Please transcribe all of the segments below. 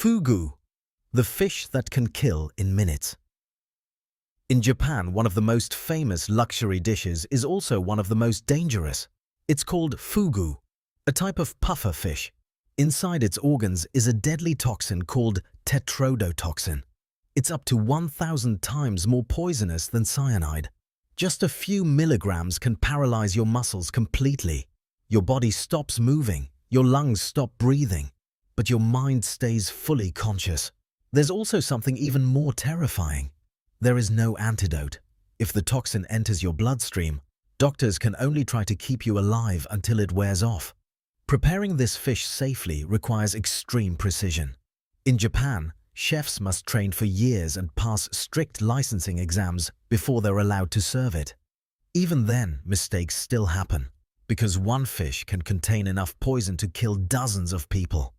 Fugu, the fish that can kill in minutes. In Japan, one of the most famous luxury dishes is also one of the most dangerous. It's called fugu, a type of pufferfish. Inside its organs is a deadly toxin called tetrodotoxin. It's up to 1,000 times more poisonous than cyanide. Just a few milligrams can paralyze your muscles completely. Your body stops moving, your lungs stop breathing, but your mind stays fully conscious. There's also something even more terrifying. There is no antidote. If the toxin enters your bloodstream, doctors can only try to keep you alive until it wears off. Preparing this fish safely requires extreme precision. In Japan, chefs must train for years and pass strict licensing exams before they're allowed to serve it. Even then, mistakes still happen, because one fish can contain enough poison to kill dozens of people.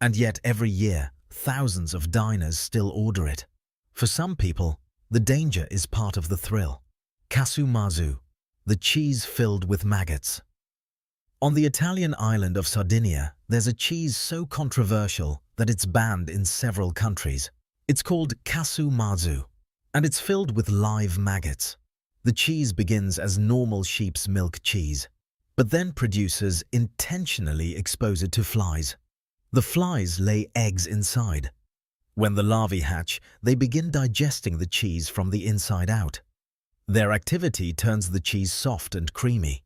And yet every year, thousands of diners still order it. For some people, the danger is part of the thrill. Casu Marzu, the cheese filled with maggots. On the Italian island of Sardinia, there's a cheese so controversial that it's banned in several countries. It's called Casu Marzu, and it's filled with live maggots. The cheese begins as normal sheep's milk cheese, but then producers intentionally expose it to flies. The flies lay eggs inside. When the larvae hatch, they begin digesting the cheese from the inside out. Their activity turns the cheese soft and creamy,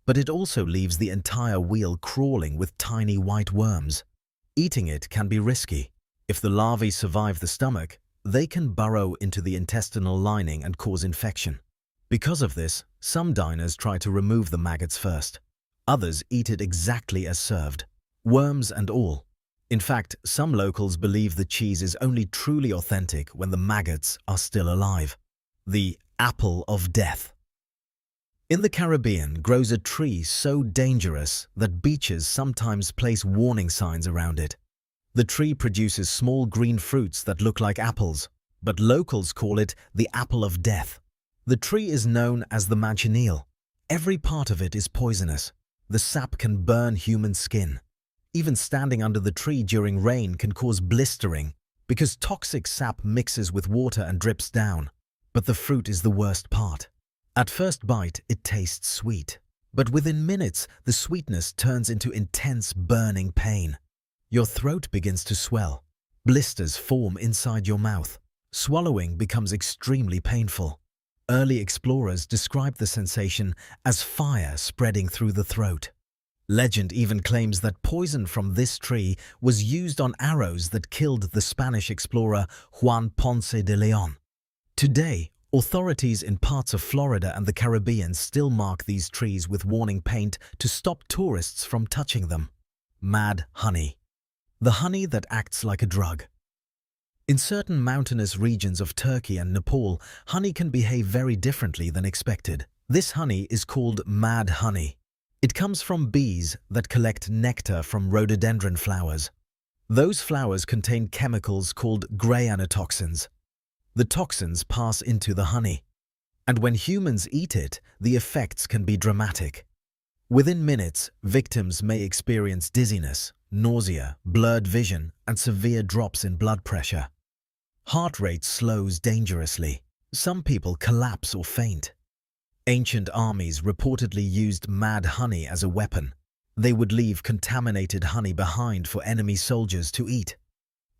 but it also leaves the entire wheel crawling with tiny white worms. Eating it can be risky. If the larvae survive the stomach, they can burrow into the intestinal lining and cause infection. Because of this, some diners try to remove the maggots first. Others eat it exactly as served, worms and all. In fact, some locals believe the cheese is only truly authentic when the maggots are still alive. The apple of death. In the Caribbean grows a tree so dangerous that beaches sometimes place warning signs around it. The tree produces small green fruits that look like apples, but locals call it the apple of death. The tree is known as the Manchineel. Every part of it is poisonous. The sap can burn human skin. Even standing under the tree during rain can cause blistering because toxic sap mixes with water and drips down. But the fruit is the worst part. At first bite, it tastes sweet, but within minutes, the sweetness turns into intense burning pain. Your throat begins to swell. Blisters form inside your mouth. Swallowing becomes extremely painful. Early explorers described the sensation as fire spreading through the throat. Legend even claims that poison from this tree was used on arrows that killed the Spanish explorer Juan Ponce de Leon. Today, authorities in parts of Florida and the Caribbean still mark these trees with warning paint to stop tourists from touching them. Mad honey. The honey that acts like a drug. In certain mountainous regions of Turkey and Nepal, honey can behave very differently than expected. This honey is called mad honey. It comes from bees that collect nectar from rhododendron flowers. Those flowers contain chemicals called toxins. The toxins pass into the honey, and when humans eat it, the effects can be dramatic. Within minutes, victims may experience dizziness, nausea, blurred vision, and severe drops in blood pressure. Heart rate slows dangerously. Some people collapse or faint. Ancient armies reportedly used mad honey as a weapon. They would leave contaminated honey behind for enemy soldiers to eat.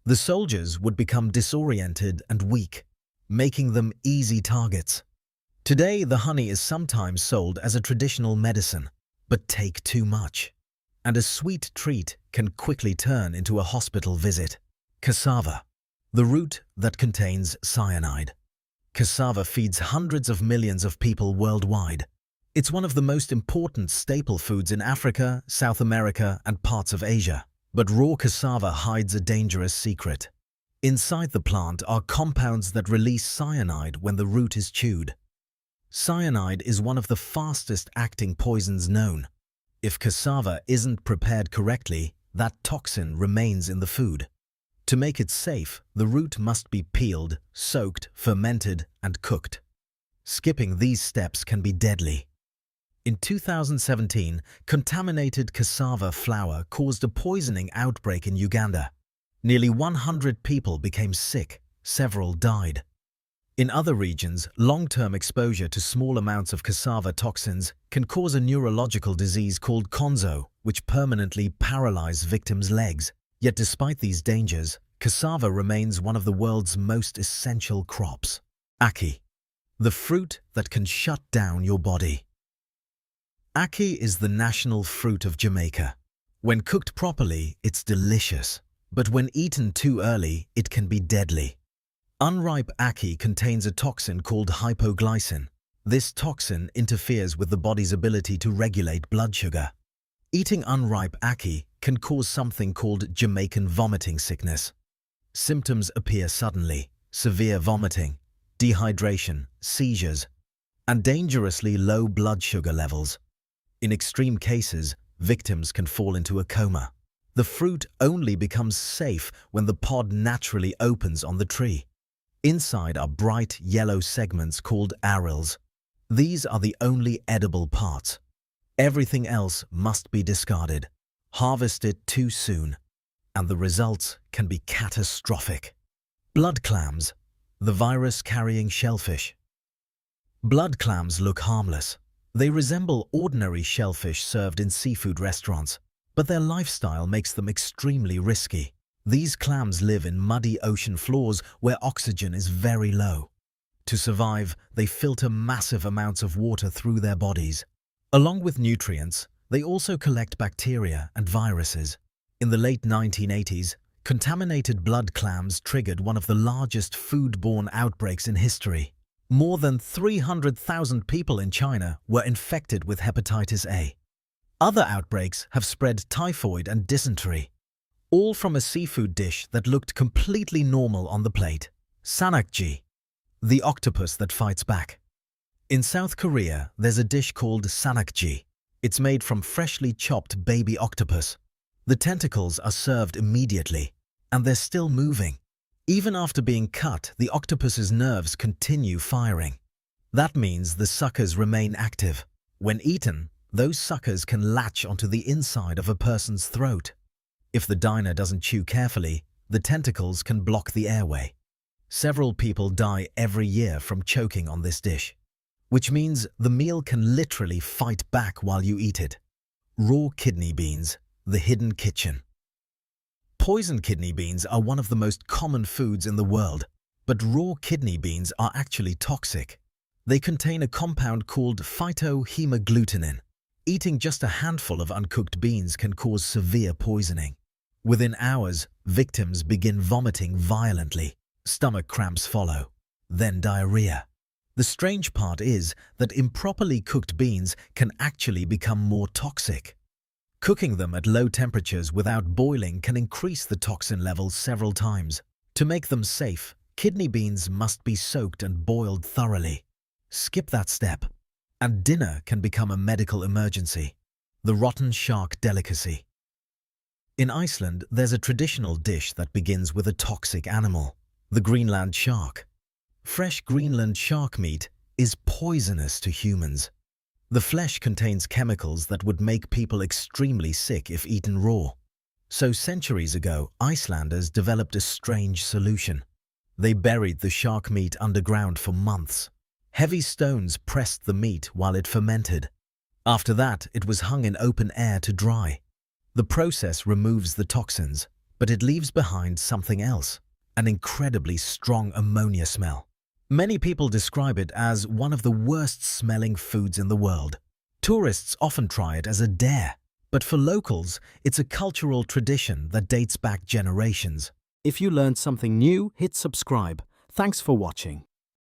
The soldiers would become disoriented and weak, making them easy targets. Today, the honey is sometimes sold as a traditional medicine, but take too much, and a sweet treat can quickly turn into a hospital visit. Cassava, the root that contains cyanide. Cassava feeds hundreds of millions of people worldwide. It's one of the most important staple foods in Africa, South America, and parts of Asia. But raw cassava hides a dangerous secret. Inside the plant are compounds that release cyanide when the root is chewed. Cyanide is one of the fastest-acting poisons known. If cassava isn't prepared correctly, that toxin remains in the food. To make it safe, the root must be peeled, soaked, fermented, and cooked. Skipping these steps can be deadly. In 2017, contaminated cassava flour caused a poisoning outbreak in Uganda. Nearly 100 people became sick, several died. In other regions, long-term exposure to small amounts of cassava toxins can cause a neurological disease called konzo, which permanently paralyzes victims' legs. Yet despite these dangers, cassava remains one of the world's most essential crops. Ackee, the fruit that can shut down your body. Ackee is the national fruit of Jamaica. When cooked properly, it's delicious, but when eaten too early, it can be deadly. Unripe ackee contains a toxin called hypoglycin. This toxin interferes with the body's ability to regulate blood sugar. Eating unripe ackee can cause something called Jamaican vomiting sickness. Symptoms appear suddenly: severe vomiting, dehydration, seizures, and dangerously low blood sugar levels. In extreme cases, victims can fall into a coma. The fruit only becomes safe when the pod naturally opens on the tree. Inside are bright yellow segments called arils. These are the only edible parts. Everything else must be discarded. Harvest it too soon, and the results can be catastrophic. Blood clams, the virus-carrying shellfish. Blood clams look harmless. They resemble ordinary shellfish served in seafood restaurants, but their lifestyle makes them extremely risky. These clams live in muddy ocean floors where oxygen is very low. To survive, they filter massive amounts of water through their bodies. Along with nutrients, they also collect bacteria and viruses. In the late 1980s, contaminated blood clams triggered one of the largest foodborne outbreaks in history. More than 300,000 people in China were infected with hepatitis A. Other outbreaks have spread typhoid and dysentery, all from a seafood dish that looked completely normal on the plate. Sannakji, the octopus that fights back. In South Korea, there's a dish called Sannakji. It's made from freshly chopped baby octopus. The tentacles are served immediately, and they're still moving. Even after being cut, the octopus's nerves continue firing. That means the suckers remain active. When eaten, those suckers can latch onto the inside of a person's throat. If the diner doesn't chew carefully, the tentacles can block the airway. Several people die every year from choking on this dish, which means the meal can literally fight back while you eat it. Raw kidney beans, the hidden kitchen. Poison kidney beans are one of the most common foods in the world, but raw kidney beans are actually toxic. They contain a compound called phytohemagglutinin. Eating just a handful of uncooked beans can cause severe poisoning. Within hours, victims begin vomiting violently. Stomach cramps follow, then diarrhea. The strange part is that improperly cooked beans can actually become more toxic. Cooking them at low temperatures without boiling can increase the toxin levels several times. To make them safe, kidney beans must be soaked and boiled thoroughly. Skip that step, and dinner can become a medical emergency. The rotten shark delicacy. In Iceland, there's a traditional dish that begins with a toxic animal, the Greenland shark. Fresh Greenland shark meat is poisonous to humans. The flesh contains chemicals that would make people extremely sick if eaten raw. So centuries ago, Icelanders developed a strange solution. They buried the shark meat underground for months. Heavy stones pressed the meat while it fermented. After that, it was hung in open air to dry. The process removes the toxins, but it leaves behind something else, an incredibly strong ammonia smell. Many people describe it as one of the worst-smelling foods in the world. Tourists often try it as a dare, but for locals, it's a cultural tradition that dates back generations. If you learned something new, hit subscribe. Thanks for watching.